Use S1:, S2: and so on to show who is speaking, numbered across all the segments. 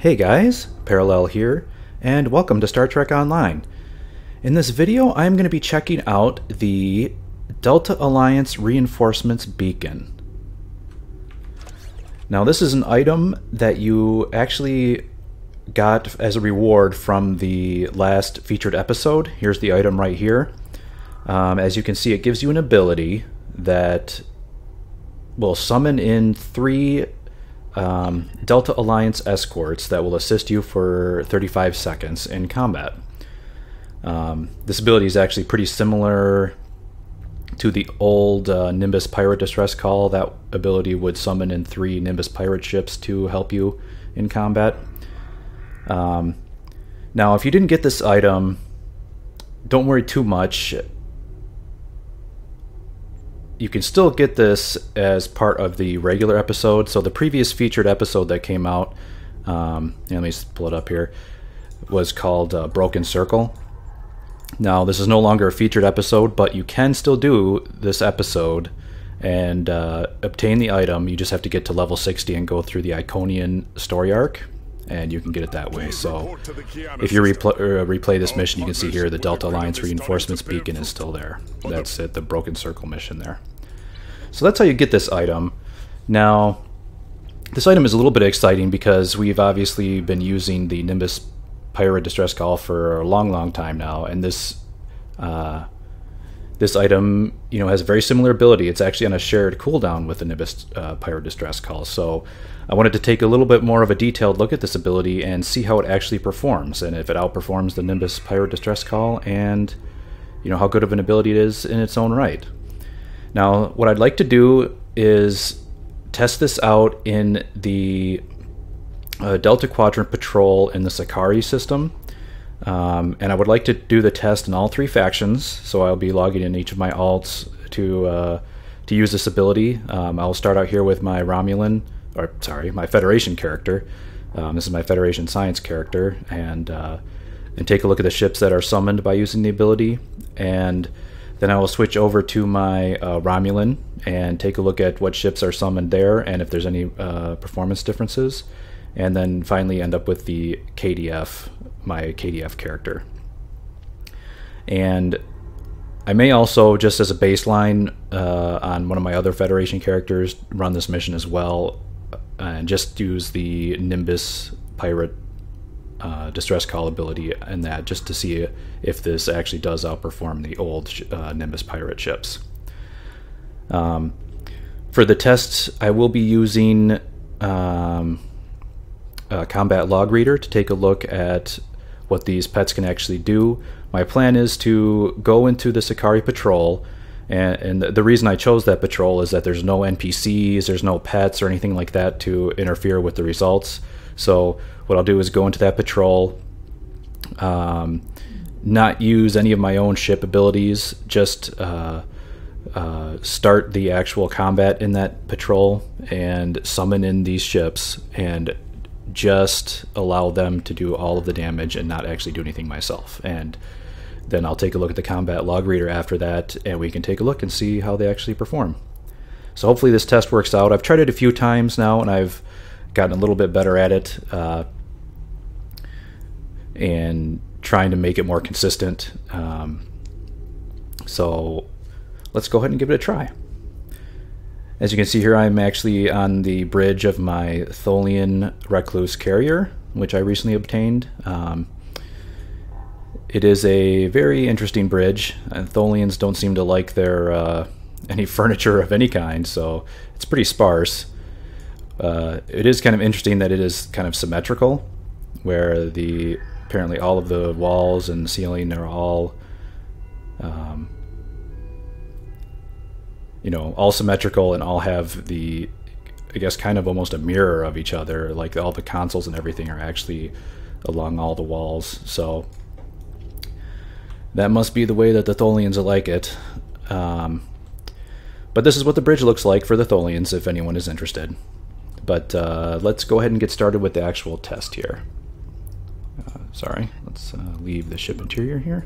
S1: Hey guys, Parallel here, and welcome to Star Trek Online. In this video, I'm going to be checking out the Delta Alliance Reinforcements Beacon. Now this is an item that you actually got as a reward from the last featured episode. Here's the item right here. As you can see, it gives you an ability that will summon in 3 Delta Alliance escorts that will assist you for 35 seconds in combat. This ability is actually pretty similar to the old Nimbus Pirate Distress Call. That ability would summon in 3 Nimbus Pirate ships to help you in combat. Now, if you didn't get this item, don't worry too much. You can still get this as part of the regular episode. So the previous featured episode that came out, let me pull it up here, was called Broken Circle. Now this is no longer a featured episode, but you can still do this episode and obtain the item. You just have to get to level 60 and go through the Iconian story arc, and you can get it that way. So if you replay this mission, you can see here the Delta Alliance Reinforcements Beacon is still there. That's at the Broken Circle mission there. So that's how you get this item. Now, this item is a little bit exciting because we've obviously been using the Nimbus Pirate Distress Call for a long time now, and this item, has a very similar ability. It's actually on a shared cooldown with the Nimbus Pirate Distress Call. So I wanted to take a little bit more of a detailed look at this ability and see how it actually performs, and if it outperforms the Nimbus Pirate Distress Call, and how good of an ability it is in its own right. Now, what I'd like to do is test this out in the Delta Quadrant Patrol in the Sakari system. And I would like to do the test in all 3 factions, so I'll be logging in each of my alts to use this ability. I'll start out here with my my Federation character. This is my Federation Science character, and take a look at the ships that are summoned by using the ability, and then I will switch over to my Romulan and take a look at what ships are summoned there and if there's any performance differences, and then finally end up with the KDF, my KDF character. And I may also, just as a baseline on one of my other Federation characters, run this mission as well and just use the Nimbus Pirate Distress Call ability and that, just to see if this actually does outperform the old Nimbus Pirate ships. For the tests, I will be using a Combat Log Reader to take a look at what these pets can actually do. My plan is to go into the Sakari patrol, and the reason I chose that patrol is that there's no NPCs, there's no pets or anything like that to interfere with the results. So what I'll do is go into that patrol, not use any of my own ship abilities, just start the actual combat in that patrol and summon in these ships and just allow them to do all of the damage and not actually do anything myself. And then I'll take a look at the Combat Log Reader after that, and we can take a look and see how they actually perform. So hopefully this test works out. I've tried it a few times now, and I've gotten a little bit better at it, and trying to make it more consistent. So let's go ahead and give it a try. As you can see here, I'm actually on the bridge of my Tholian Recluse carrier, which I recently obtained. It is a very interesting bridge, and Tholians don't seem to like their any furniture of any kind, so it's pretty sparse. It is kind of interesting that it is kind of symmetrical, where apparently all of the walls and ceiling are all all symmetrical and all have I guess kind of almost a mirror of each other, like all the consoles and everything are actually along all the walls. So that must be the way that the Tholians like it. But this is what the bridge looks like for the Tholians, if anyone is interested. But let's go ahead and get started with the actual test here. Let's leave the ship interior here.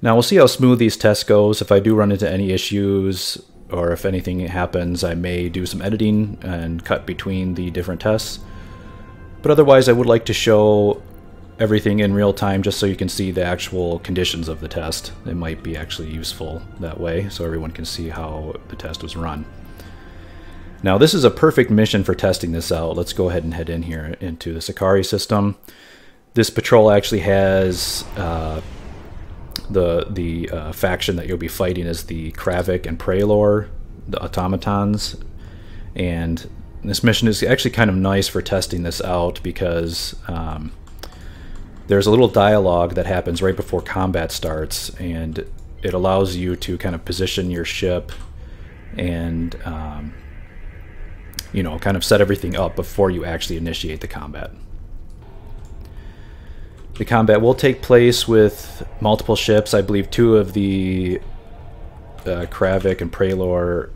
S1: Now we'll see how smooth these tests goes. If I do run into any issues, or if anything happens, I may do some editing and cut between the different tests. But otherwise, I would like to show everything in real time just so you can see the actual conditions of the test. It might be actually useful that way so everyone can see how the test was run. Now this is a perfect mission for testing this out. Let's go ahead and head in here into the Sakari system. This patrol actually has the faction that you'll be fighting is the Kravik and Prelor, the automatons, and this mission is actually kind of nice for testing this out because there's a little dialogue that happens right before combat starts, and it allows you to kind of position your ship and you know, kind of set everything up before you actually initiate the combat. The combat will take place with multiple ships. I believe 2 of the Kravik and Prelor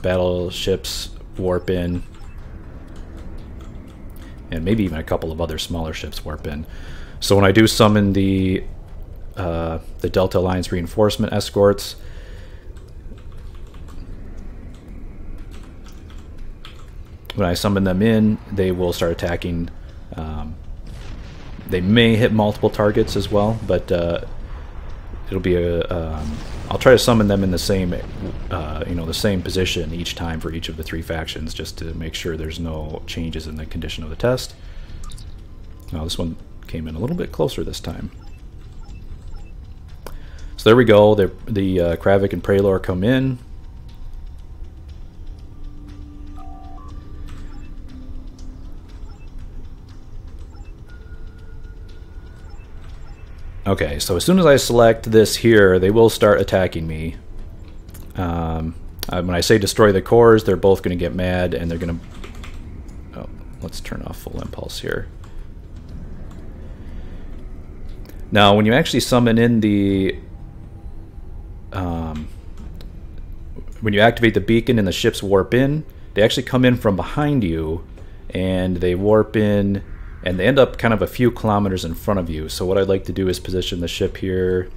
S1: battleships warp in, and maybe even a couple of other smaller ships warp in. So when I do summon the Delta Alliance reinforcement escorts, when I summon them in, they will start attacking. They may hit multiple targets as well, but it'll be I'll try to summon them in the same, you know, the same position each time for each of the 3 factions, just to make sure there's no changes in the condition of the test. Now this one came in a little bit closer this time. So there we go. The Kravik and Prelor come in. Okay, so as soon as I select this here, they will start attacking me. When I say destroy the cores, they're both going to get mad, and they're going to... Oh, let's turn off full impulse here. Now, when you actually summon in the... when you activate the beacon and the ships warp in, they actually come in from behind you, and they warp in... and they end up kind of a few kilometers in front of you. So what I'd like to do is position the ship here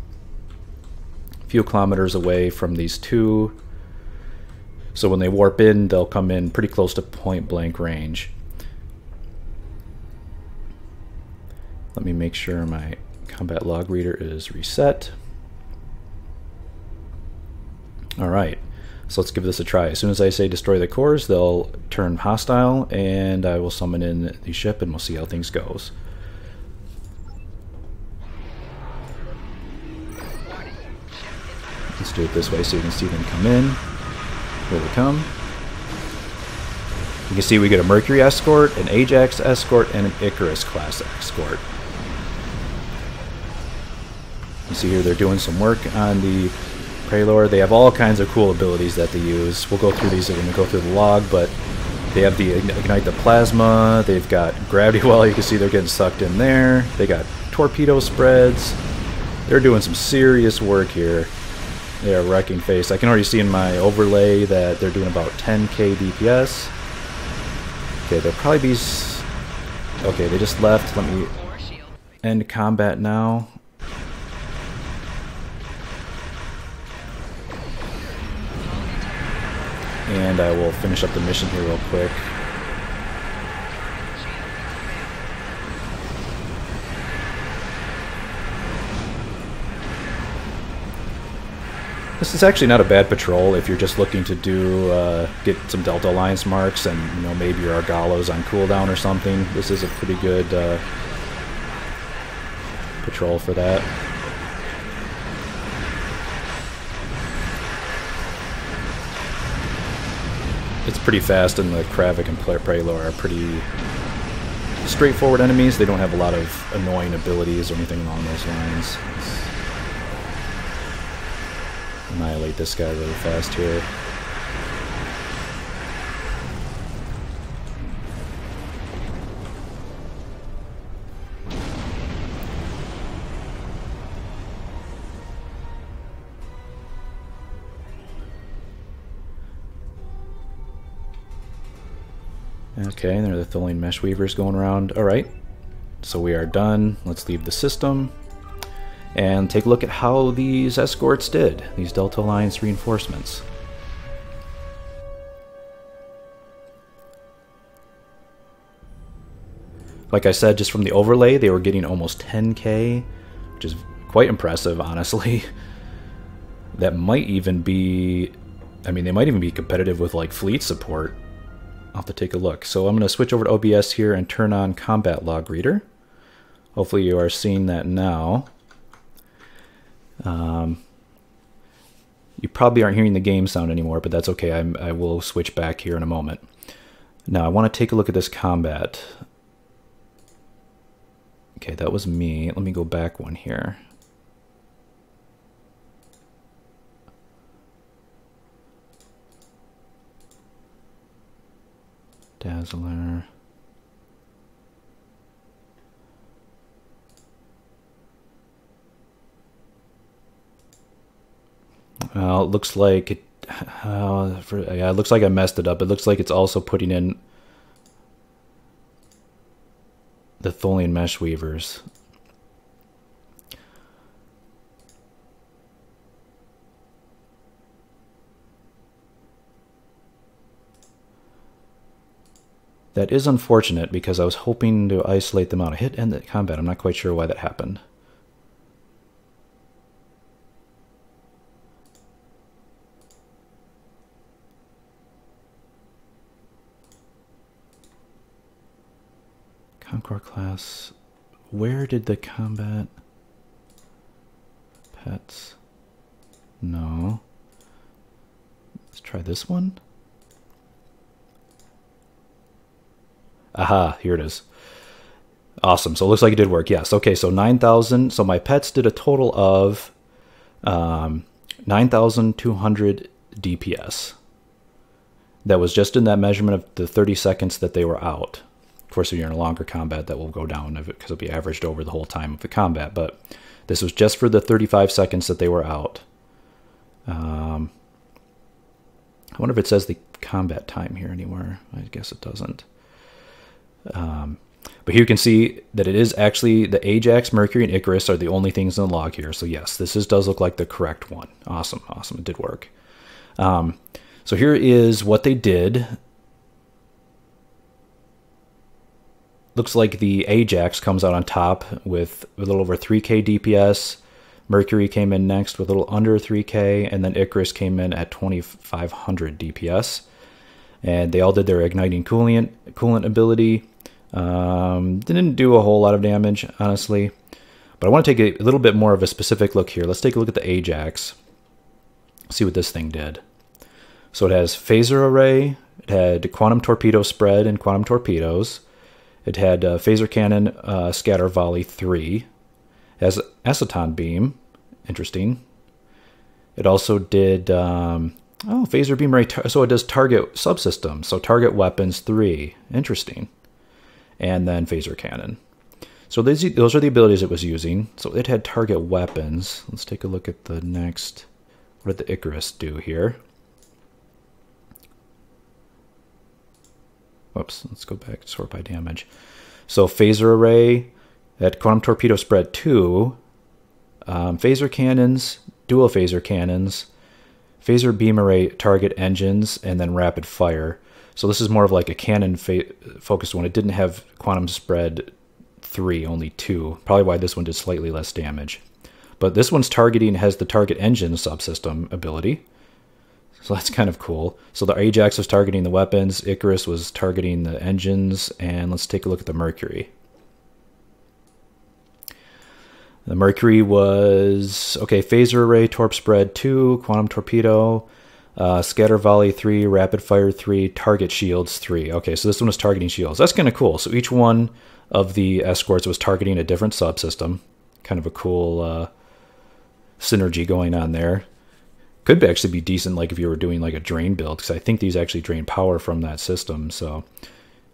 S1: a few kilometers away from these 2. So when they warp in, they'll come in pretty close to point blank range. Let me make sure my combat log reader is reset. Alright, so let's give this a try. As soon as I say destroy the cores, they'll turn hostile, and I will summon in the ship, and we'll see how things goes. Let's do it this way so you can see them come in. Here they come. You can see we get a Mercury escort, an Ajax escort, and an Icarus class escort. You see here they're doing some work on the Prelor. They have all kinds of cool abilities that they use. We'll go through these when we go through the log, but they have the ignite the plasma, they've got gravity well, you can see they're getting sucked in there. They got torpedo spreads. They're doing some serious work here. They are wrecking face. I can already see in my overlay that they're doing about 10k DPS. Okay, they'll probably be... Okay, they just left. Let me end combat now. And I will finish up the mission here real quick. This is actually not a bad patrol if you're just looking to do get some Delta Alliance marks, and you know, maybe your Argallo's on cooldown or something. This is a pretty good patrol for that. It's pretty fast, and the Kravik and Prelor are pretty straightforward enemies. They don't have a lot of annoying abilities or anything along those lines. Let's annihilate this guy really fast here. Okay, there are the Tholian Mesh Weavers going around. Alright, so we are done. Let's leave the system and take a look at how these escorts did, these Delta Alliance reinforcements. Like I said, just from the overlay, they were getting almost 10k, which is quite impressive, honestly. That might even be, I mean, they might even be competitive with like fleet support. I'll have to take a look. So I'm going to switch over to OBS here and turn on Combat Log Reader. Hopefully you are seeing that now. You probably aren't hearing the game sound anymore, but that's okay. I will switch back here in a moment. Now I want to take a look at this combat. Okay, that was me. Let me go back one here. Dazzler. Well, it looks like it. Yeah, it looks like I messed it up. It looks like it's also putting in the Tholian Mesh Weavers. That is unfortunate because I was hoping to isolate them out. I hit end the combat. I'm not quite sure why that happened. Concord class. Where did the combat pets? No. Let's try this one. Aha, here it is. Awesome. So it looks like it did work. Yes. Okay, so 9,000. So my pets did a total of 9,200 DPS. That was just in that measurement of the 30 seconds that they were out. Of course, if you're in a longer combat, that will go down because it'll be averaged over the whole time of the combat. But this was just for the 35 seconds that they were out. I wonder if it says the combat time here anywhere. I guess it doesn't. But here you can see that it is actually the Ajax, Mercury, and Icarus are the only things in the log here. So yes, this does look like the correct one. Awesome, awesome. It did work. So here is what they did. Looks like the Ajax comes out on top with a little over 3k DPS. Mercury came in next with a little under 3k, and then Icarus came in at 2,500 DPS. And they all did their igniting coolant ability. Didn't do a whole lot of damage, honestly. But I want to take a little bit more of a specific look here. Let's take a look at the Ajax. See what this thing did. So it has phaser array. It had quantum torpedo spread and quantum torpedoes. It had phaser cannon scatter volley 3. It has aceton beam. Interesting. It also did phaser beam array. So it does target subsystem. So target weapons 3. Interesting. And then phaser cannon. So those are the abilities it was using. So it had target weapons. Let's take a look at the next. What did the Icarus do here? Whoops, let's go back, sort by damage. So phaser array, at quantum torpedo spread 2, phaser cannons, dual phaser cannons, phaser beam array target engines, and then rapid fire. So this is more of like a cannon focused one. It didn't have quantum spread 3, only 2. Probably why this one did slightly less damage. But this one's targeting has the target engine subsystem ability. So that's kind of cool. So the Ajax was targeting the weapons, Icarus was targeting the engines, and let's take a look at the Mercury. The Mercury was, okay, phaser array, torp spread 2, quantum torpedo, scatter volley 3, rapid fire 3, target shields 3. Okay, so this one was targeting shields. That's kind of cool. So each one of the escorts was targeting a different subsystem. Kind of a cool synergy going on there. Could actually be decent, like if you were doing like a drain build, because I think these actually drain power from that system, so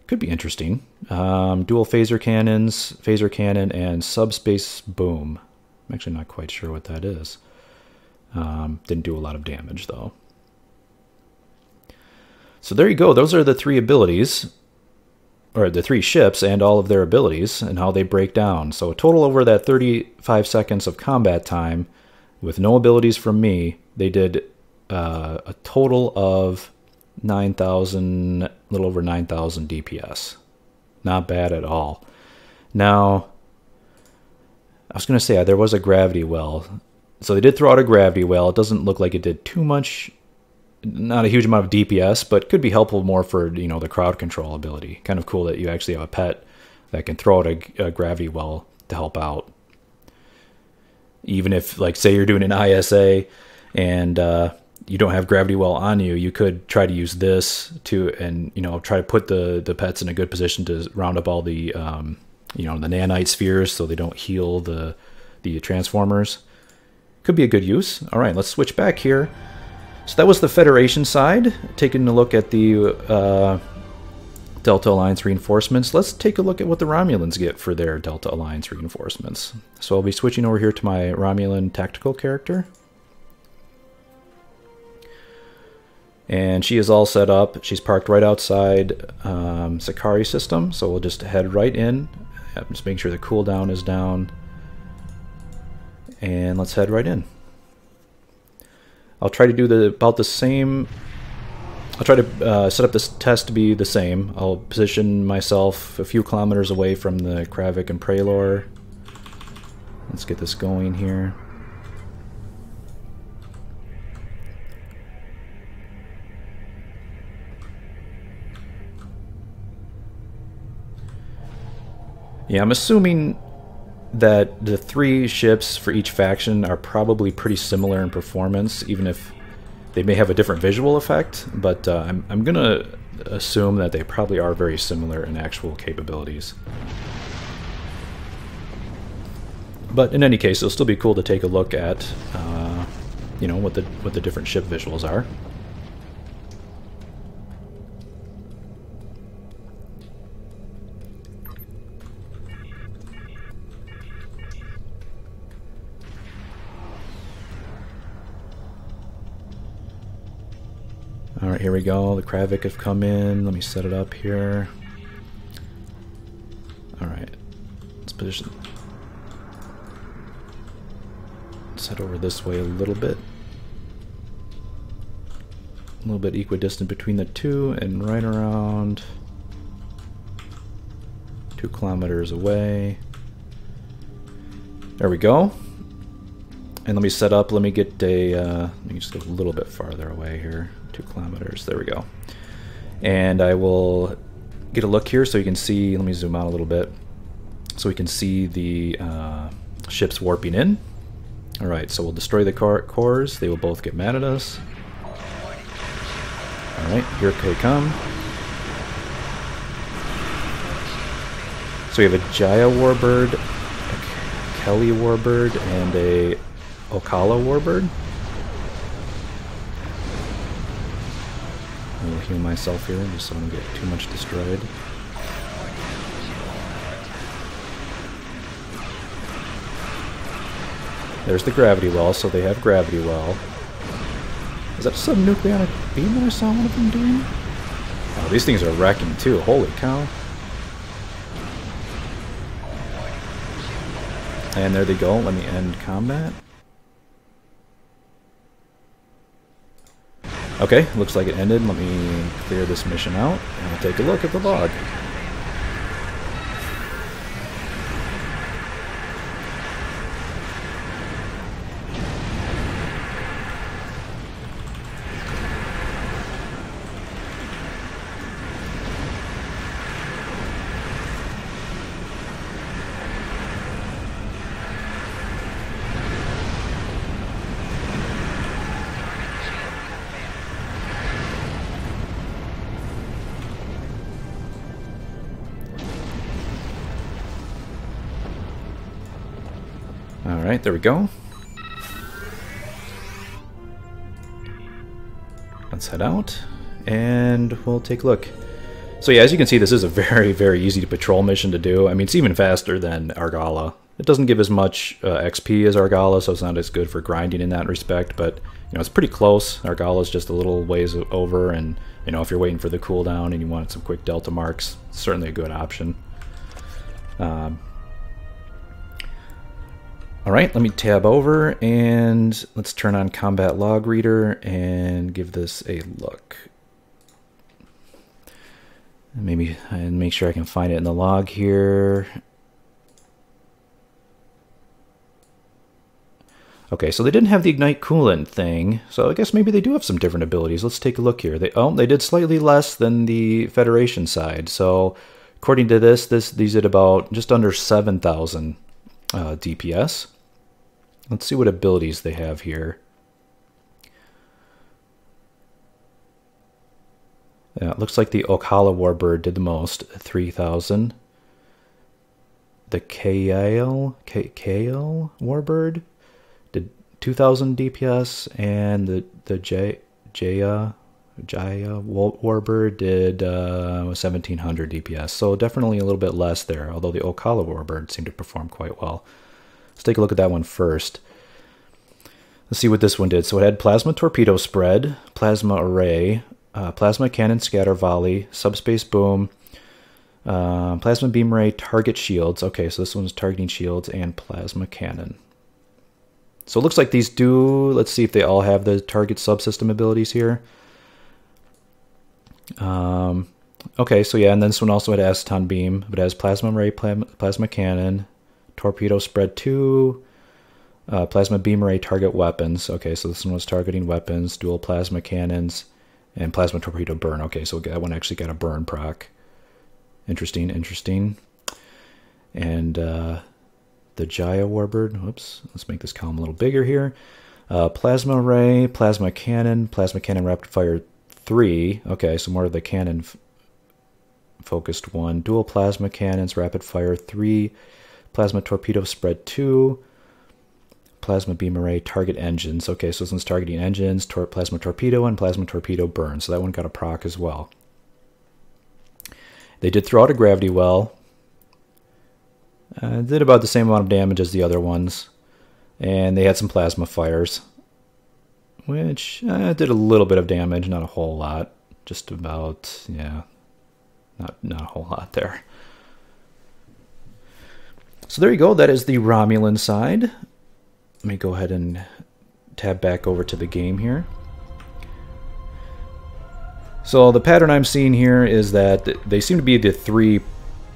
S1: could be interesting. Dual phaser cannons, phaser cannon, and subspace boom. I'm actually not quite sure what that is. Didn't do a lot of damage though. So there you go. Those are the 3 abilities, or the 3 ships and all of their abilities and how they break down. So a total over that 35 seconds of combat time with no abilities from me, they did a total of 9,000, a little over 9,000 DPS. Not bad at all. Now, I was going to say there was a gravity well. So they did throw out a gravity well. It doesn't look like it did too much, not a huge amount of DPS, but could be helpful more for, you know, the crowd control ability. Kind of cool that you actually have a pet that can throw out a gravity well to help out. Even if, like, say you're doing an ISA and you don't have gravity well on you, you could try to use this to, and, you know, try to put the pets in a good position to round up all the, you know, the nanite spheres so they don't heal the transformers. Could be a good use. All right, let's switch back here. So that was the Federation side, taking a look at the Delta Alliance reinforcements. Let's take a look at what the Romulans get for their Delta Alliance reinforcements. So I'll be switching over here to my Romulan tactical character. And she is all set up. She's parked right outside Sakari system, so we'll just head right in. Just make sure the cooldown is down. And let's head right in. I'll try to do about the same. I'll try to set up this test to be the same. I'll position myself a few kilometers away from the Kravik and Prelor. Let's get this going here. Yeah, I'm assuming that the 3 ships for each faction are probably pretty similar in performance, even if they may have a different visual effect, but I'm going to assume that they probably are very similar in actual capabilities. But in any case, it'll still be cool to take a look at, you know, what the different ship visuals are. Alright, here we go. The Kravik have come in. Let me set it up here. Alright. Let's position. Let's head over this way a little bit. A little bit equidistant between the two, and right around 2 kilometers away. There we go. And let me set up, let me get a, let me just go a little bit farther away here. 2 kilometers, there we go. And I will get a look here so you can see, let me zoom out a little bit, so we can see the ships warping in. Alright, so we'll destroy the cores, they will both get mad at us. Alright, here they come. So we have a Jaya Warbird, a Kelly Warbird, and a Ocala Warbird. I will heal myself here just so I don't get too much destroyed. There's the gravity well, so they have gravity well. Is that a subnucleonic beam that I saw one of them doing? Oh, these things are wrecking too, holy cow. And there they go, let me end combat. Okay, looks like it ended. Let me clear this mission out, and we'll take a look at the log. Alright, there we go. Let's head out, and we'll take a look. So yeah, as you can see, this is a very, very easy to patrol mission to do. I mean, it's even faster than Argala. It doesn't give as much XP as Argala, so it's not as good for grinding in that respect, but you know, it's pretty close. Argala is just a little ways over, and you know, if you're waiting for the cooldown and you want some quick delta marks, it's certainly a good option. Alright, let me tab over and let's turn on Combat Log Reader and give this a look. Maybe and make sure I can find it in the log here. Okay, so they didn't have the ignite coolant thing, so I guess maybe they do have some different abilities. Let's take a look here. They did slightly less than the Federation side. So according to these did about just under 7,000 DPS. Let's see what abilities they have here. Yeah, it looks like the Okhala Warbird did the most, 3,000. The Kale Warbird did 2,000 DPS, and the Jaya Warbird did 1,700 DPS. So definitely a little bit less there, although the Okhala Warbird seemed to perform quite well. Let's take a look at that one first. Let's see what this one did. So it had Plasma Torpedo Spread, Plasma Array, Plasma Cannon Scatter Volley, Subspace Boom, Plasma Beam Ray Target Shields. Okay, so this one's targeting shields, and Plasma Cannon. So it looks like these do, let's see if they all have the target subsystem abilities here. Okay, so yeah, and then this one also had Aceton Beam, but it has Plasma Ray, Plasma Cannon, Torpedo Spread 2, Plasma Beam Ray Target Weapons. Okay, so this one was targeting weapons, dual Plasma Cannons, and Plasma Torpedo Burn. Okay, so that one actually got a burn proc. Interesting, interesting. And the Jaya Warbird, whoops, let's make this column a little bigger here. Plasma Ray, Plasma Cannon Rapid Fire 3. Okay, so more of the cannon focused one. Dual Plasma Cannons, Rapid Fire 3. Plasma Torpedo Spread 2. Plasma Beam Array Target Engines. Okay, so this one's targeting engines, Plasma Torpedo, and Plasma Torpedo Burn. So that one got a proc as well. They did throw out a Gravity Well. Did about the same amount of damage as the other ones. And they had some Plasma Fires, which did a little bit of damage, not a whole lot. Just about, yeah, not a whole lot there. So there you go. That is the Romulan side. Let me go ahead and tab back over to the game here. So the pattern I'm seeing here is that they seem to be the 3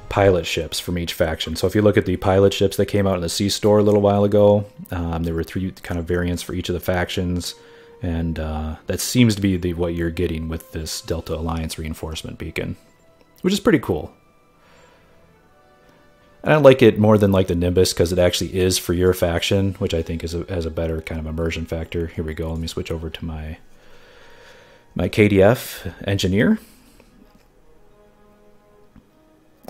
S1: pilot ships from each faction. So if you look at the pilot ships that came out in the C store a little while ago, there were 3 kind of variants for each of the factions, and that seems to be what you're getting with this Delta Alliance reinforcement beacon, which is pretty cool. And I like it more than like the Nimbus because it actually is for your faction, which I think has a better kind of immersion factor. Here we go. Let me switch over to my KDF engineer.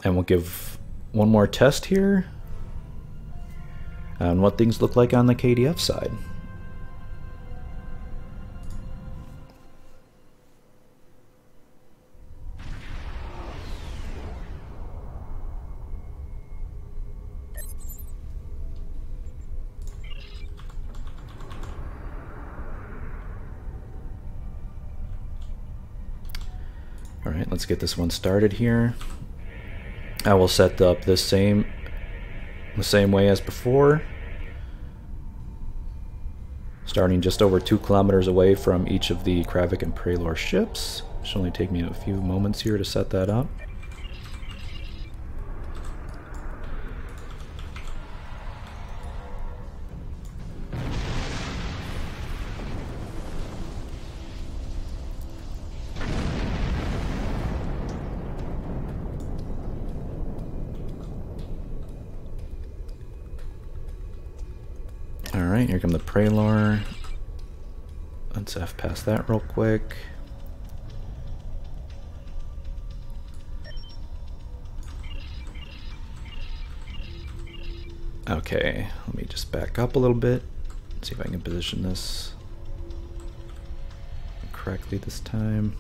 S1: And we'll give one more test here on what things look like on the KDF side. All right, let's get this one started here. I will set up the same way as before, starting just over 2 kilometers away from each of the Kravik and Prelor ships. It should only take me a few moments here to set that up. Alright, here come the Prelor. Let's F past that real quick. Okay, let me just back up a little bit. See if I can position this correctly this time.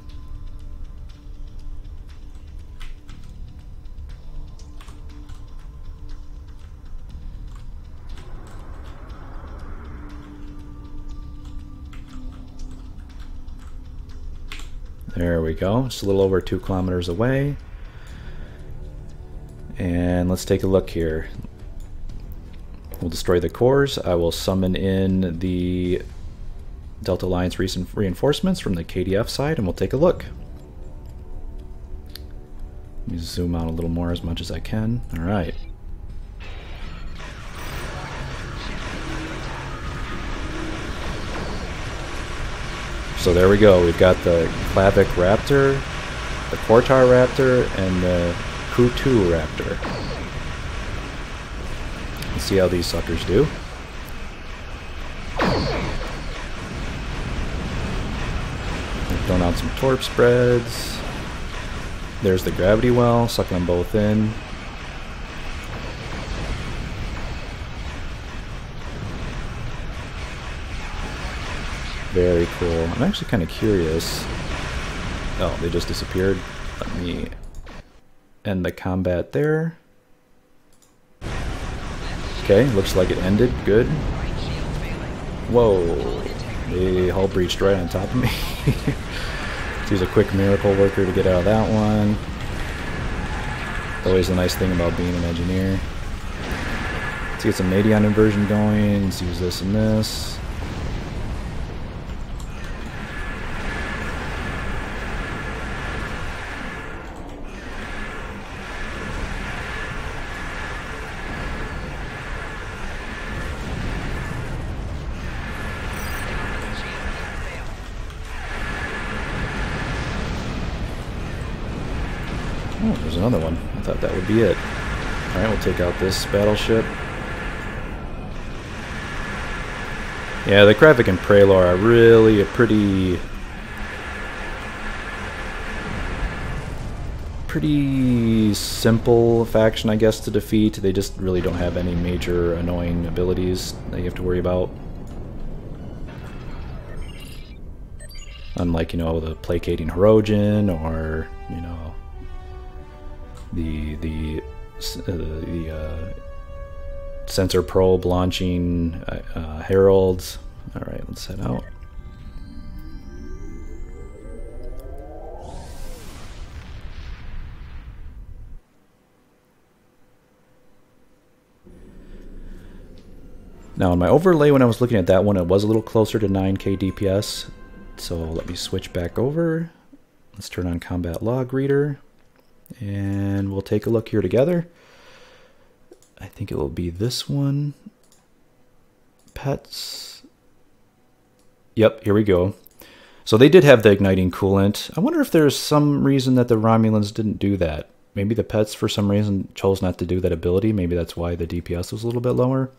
S1: There we go, just a little over 2 kilometers away. And let's take a look here. We'll destroy the cores. I will summon in the Delta Alliance recent reinforcements from the KDF side, and we'll take a look. Let me zoom out a little more as much as I can. Alright. So there we go. We've got the Klavic Raptor, the Quartar Raptor, and the Kutu Raptor. Let's see how these suckers do. Throwing out some torp spreads. There's the gravity well, sucking them both in. Very cool. I'm actually kind of curious. Oh, they just disappeared. Let me end the combat there. Okay, looks like it ended. Good. Whoa. They hull breached right on top of me. Let's use a quick miracle worker to get out of that one. Always a nice thing about being an engineer. Let's get some Nadion inversion going. Let's use this and this. Oh, there's another one. I thought that would be it. Alright, we'll take out this battleship. Yeah, the Kravic and Prelor are really a pretty simple faction, I guess, to defeat. They just really don't have any major annoying abilities that you have to worry about. Unlike, you know, the Placating Hirogen or, you know, the sensor probe launching heralds. All right, let's head out. Now in my overlay, when I was looking at that one, it was a little closer to 9k DPS. So let me switch back over. Let's turn on Combat Log Reader. And we'll take a look here together. I think it will be this one. Pets. Yep, here we go. So they did have the igniting coolant. I wonder if there's some reason that the Romulans didn't do that. Maybe the pets for some reason chose not to do that ability. Maybe that's why the DPS was a little bit lower.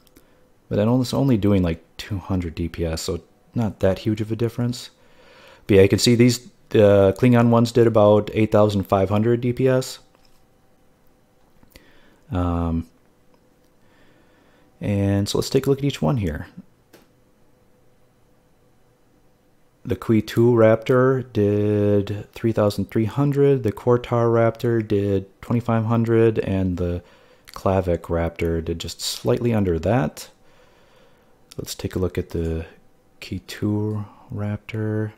S1: But I know it's only doing like 200 DPS, so not that huge of a difference. But yeah, you can see these Klingon ones did about 8,500 DPS. And so let's take a look at each one here. The Kutu Raptor did 3,300, the Quartar Raptor did 2,500, and the Klavic Raptor did just slightly under that. Let's take a look at the Kutu Raptor.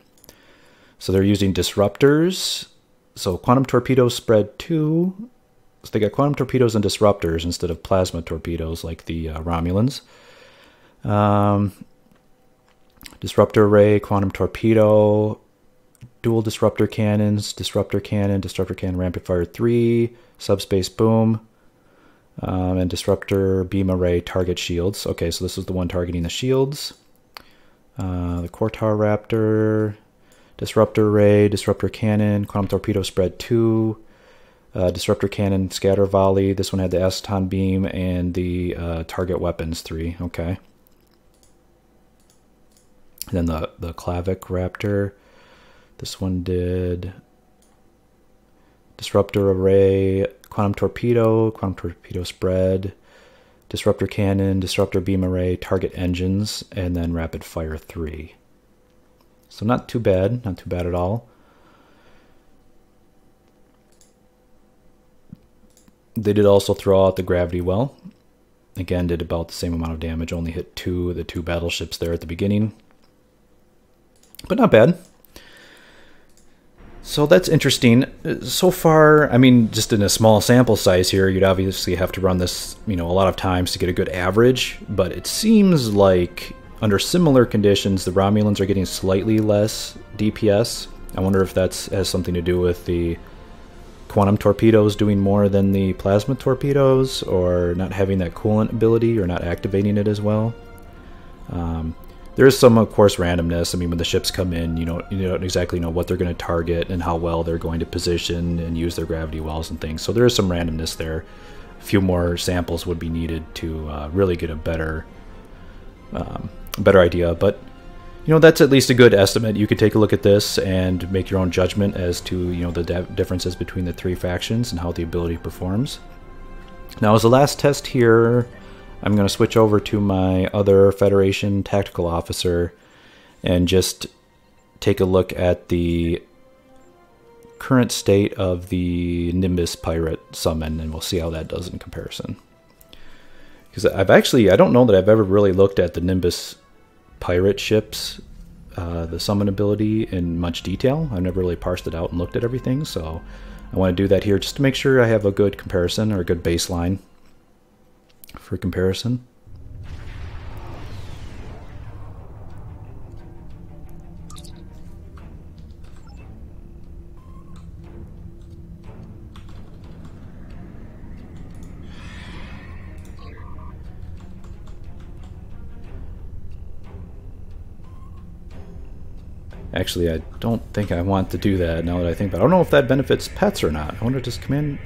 S1: So they're using disruptors. So quantum torpedoes spread 2. So they got quantum torpedoes and disruptors instead of plasma torpedoes like the Romulans. Disruptor array, quantum torpedo, dual disruptor cannons, disruptor cannon, rapid fire 3, subspace boom, and disruptor beam array target shields. Okay, so this is the one targeting the shields. The Quartar Raptor, disruptor array, disruptor cannon, quantum torpedo spread 2, disruptor cannon scatter volley. This one had the Aston beam and the target weapons 3. Okay. And then the Klavic Raptor. This one did disruptor array, quantum torpedo spread, disruptor cannon, disruptor beam array, target engines, and then rapid fire 3. So not too bad at all. They did also throw out the gravity well. Again, did about the same amount of damage, only hit the two battleships there at the beginning. But not bad. So that's interesting. So far, I mean, just in a small sample size here, you'd obviously have to run this, you know, a lot of times to get a good average. But it seems like under similar conditions, the Romulans are getting slightly less DPS. I wonder if that has something to do with the quantum torpedoes doing more than the plasma torpedoes, or not having that coolant ability, or not activating it as well. There is some, of course, randomness. I mean, when the ships come in, you don't exactly know what they're going to target and how well they're going to position and use their gravity wells and things. So there is some randomness there. A few more samples would be needed to really get a better idea. But that's at least a good estimate. You could take a look at this and make your own judgment as to the differences between the three factions and how the ability performs. Now, as the last test here, I'm going to switch over to my other Federation tactical officer and just take a look at the current state of the Nimbus Pirate summon, and we'll see how that does in comparison. Because I don't know that I've ever really looked at the Nimbus Pirate ships, the summon ability, in much detail. I've never really parsed it out and looked at everything, so I want to do that here just to make sure I have a good comparison or a good baseline for comparison. Actually, I don't think I want to do that now that I think about it. I don't know if that benefits pets or not. I wonder, does command...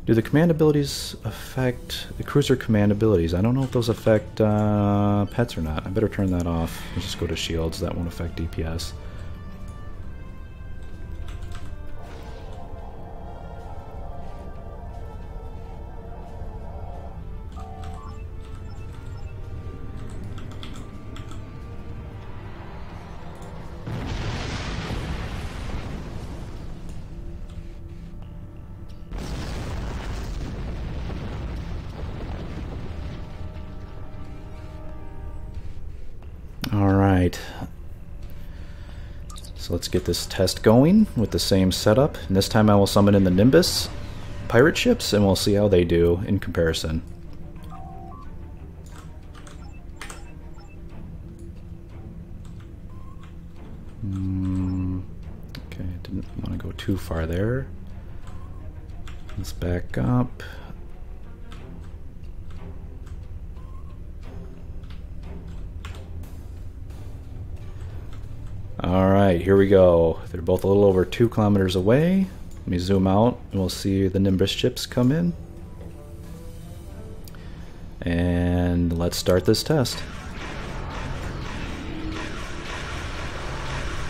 S1: Do the command abilities affect the cruiser command abilities? I don't know if those affect pets or not. I better turn that off. Let's just go to shields. That won't affect DPS. Alright, so let's get this test going with the same setup. And this time I will summon in the Nimbus pirate ships and we'll see how they do in comparison. Okay, didn't want to go too far there. Let's back up. Alright, here we go. They're both a little over 2 kilometers away. Let me zoom out and we'll see the Nimbus ships come in. And let's start this test.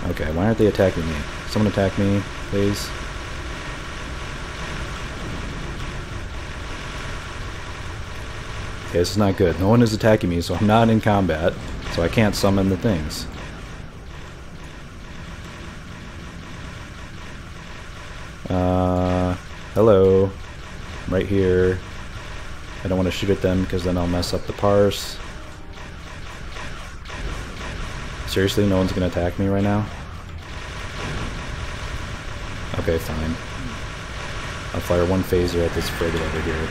S1: Okay, why aren't they attacking me? Someone attack me, please. Okay, this is not good. No one is attacking me, so I'm not in combat, so I can't summon the things. Hello. I'm right here. I don't want to shoot at them because then I'll mess up the parse. Seriously, no one's going to attack me right now? Okay, fine. I'll fire one phaser at this frigate over here.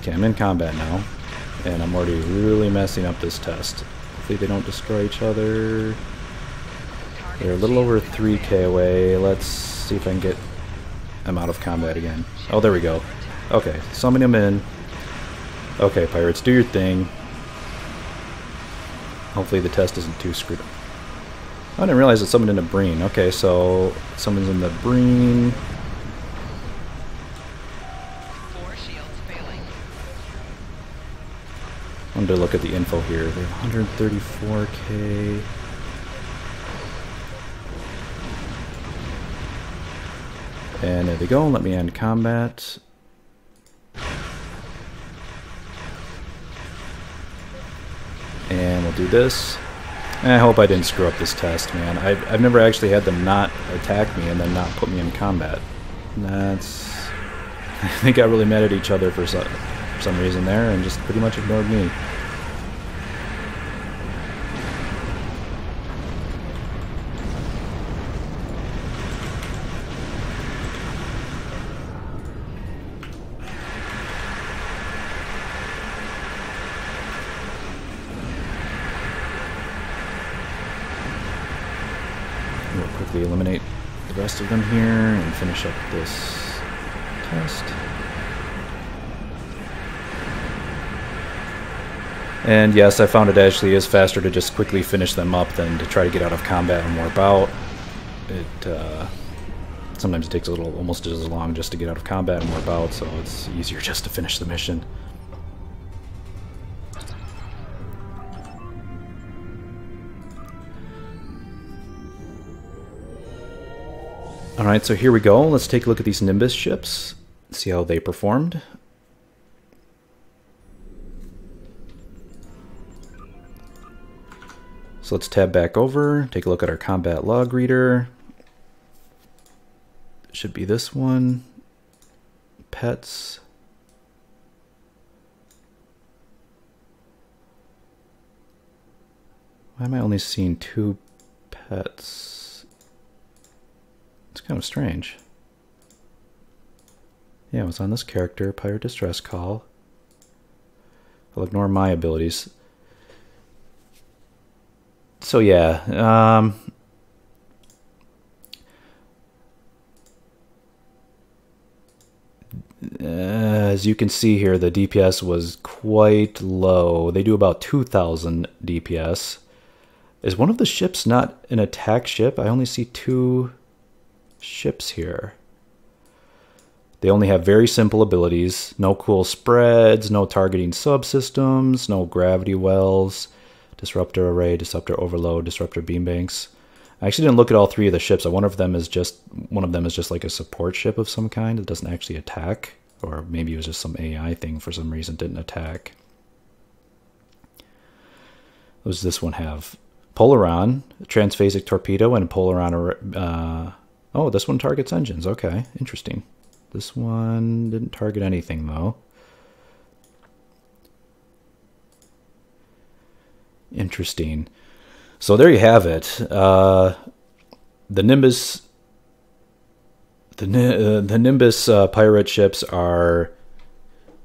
S1: Okay, I'm in combat now. And I'm already really messing up this test. Hopefully they don't destroy each other. They're a little over 3k away. Let's see if I can get them out of combat again. Oh, there we go. Okay, summon them in. Okay, pirates, do your thing. Hopefully the test isn't too screwed up. I didn't realize it summoned in a Breen. Okay, so someone's in the Breen. I wanted to look at the info here. They have 134k. And there we go. Let me end combat. And we'll do this. And I hope I didn't screw up this test, man. I've never actually had them not attack me and then not put me in combat. That's... They got really mad at each other for some reason there and just pretty much ignored me. We'll quickly eliminate the rest of them here and finish up this test. And yes, I found it actually is faster to just quickly finish them up than to try to get out of combat and warp out. Sometimes it takes a little, almost as long just to get out of combat and warp out, so it's easier just to finish the mission. Alright, so here we go. Let's take a look at these Nimbus ships, see how they performed. So let's tab back over, take a look at our combat log reader. Should be this one. Pets. Why am I only seeing 2 pets? It's kind of strange. Yeah, it was on this character, Pirate Distress Call. I'll ignore my abilities. So yeah, as you can see here, the DPS was quite low. They do about 2,000 DPS. Is one of the ships not an attack ship? I only see 2 ships here. They only have very simple abilities. No cool spreads, no targeting subsystems, no gravity wells, disruptor array, disruptor overload, disruptor beambanks. I actually didn't look at all 3 of the ships. I wonder if one of them is just like a support ship of some kind that doesn't actually attack, or maybe it was just some AI thing for some reason didn't attack. What does this one have? Polaron, transphasic torpedo, and Polaron. Oh, this one targets engines. Okay, interesting. This one didn't target anything though. Interesting. So there you have it. The Nimbus pirate ships are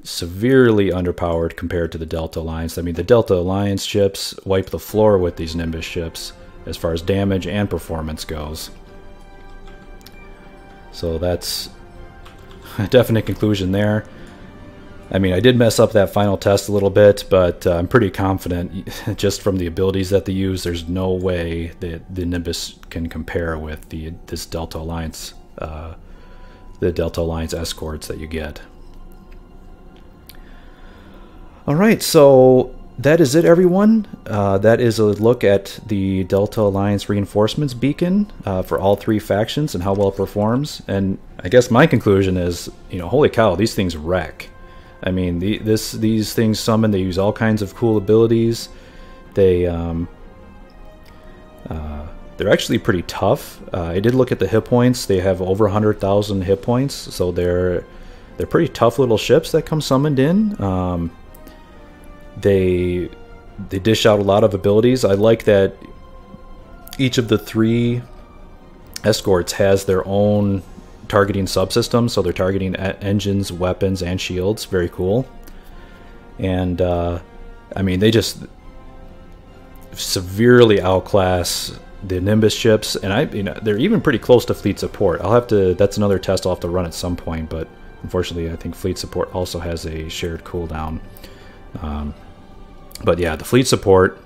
S1: severely underpowered compared to the Delta Alliance. I mean, the Delta Alliance ships wipe the floor with these Nimbus ships as far as damage and performance goes. So that's a definite conclusion there. I mean, I did mess up that final test a little bit, but I'm pretty confident just from the abilities that they use, there's no way that the Nimbus can compare with this Delta Alliance, the Delta Alliance escorts that you get. All right, so that is it, everyone. That is a look at the Delta Alliance Reinforcements Beacon for all 3 factions and how well it performs. And I guess my conclusion is, you know, holy cow, these things wreck. I mean, these things summon. They use all kinds of cool abilities. They're actually pretty tough. I did look at the hit points. They have over 100,000 hit points, so they're pretty tough little ships that come summoned in. They dish out a lot of abilities. I like that each of the 3 escorts has their own targeting subsystem, so they're targeting engines, weapons, and shields. Very cool. And I mean, they just severely outclass the Nimbus ships, and they're even pretty close to fleet support. I'll have to. That's another test I'll have to run at some point, but unfortunately, I think fleet support also has a shared cooldown. But yeah, the fleet support.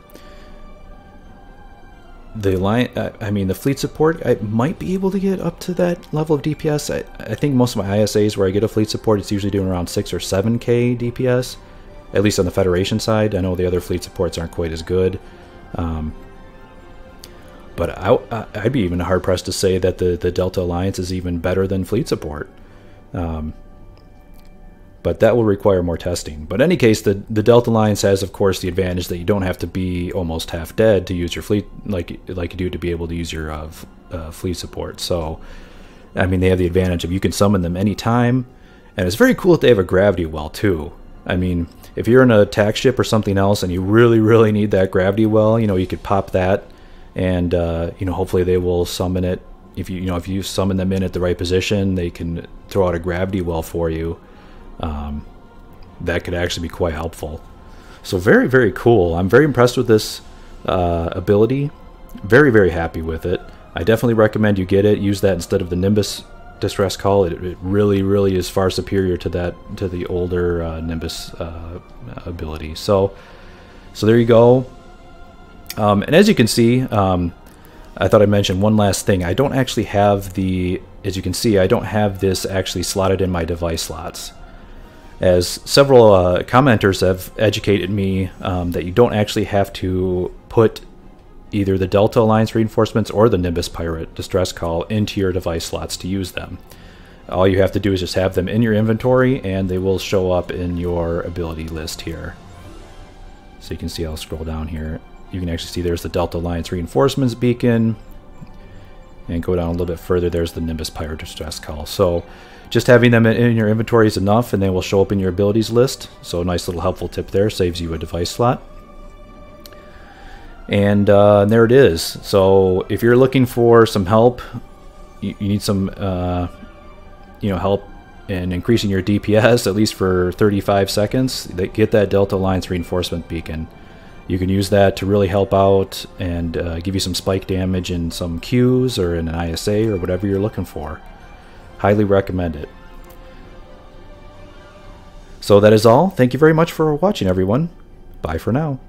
S1: The fleet support, I might be able to get up to that level of DPS. I think most of my ISAs where I get a fleet support, it's usually doing around 6 or 7k DPS, at least on the Federation side. I know the other fleet supports aren't quite as good. But I'd be even hard-pressed to say that the Delta Alliance is even better than fleet support. But that will require more testing. But in any case, the Delta Alliance has, of course, the advantage that you don't have to be almost half dead to use your fleet like you do to be able to use your fleet support. So, I mean, they have the advantage of you can summon them anytime, and it's very cool that they have a gravity well too. I mean, if you're in an attack ship or something else and you really, really need that gravity well, you know, you could pop that, and you know, hopefully they will summon it. If you summon them in at the right position, they can throw out a gravity well for you. That could actually be quite helpful. So very, very cool. I'm very impressed with this ability. Very, very happy with it. I definitely recommend you get it. Use that instead of the Nimbus Distress Call. It really, really is far superior to the older Nimbus ability. So there you go. And as you can see, I thought I'd mention one last thing. I don't actually have as you can see, I don't have this actually slotted in my device slots. As several commenters have educated me that you don't actually have to put either the Delta Alliance reinforcements or the Nimbus Pirate Distress Call into your device slots to use them. All you have to do is just have them in your inventory, and they will show up in your ability list here. So you can see, I'll scroll down here. You can actually see there's the Delta Alliance reinforcements beacon, and go down a little bit further, there's the Nimbus Pirate Distress Call. So just having them in your inventory is enough, and they will show up in your abilities list. So a nice little helpful tip there, saves you a device slot. And there it is. So if you're looking for some help, you need some help in increasing your DPS, at least for 35 seconds, get that Delta Alliance reinforcement beacon. You can use that to really help out and give you some spike damage in some queues or in an ISA or whatever you're looking for. Highly recommend it. So that is all. Thank you very much for watching, everyone. Bye for now.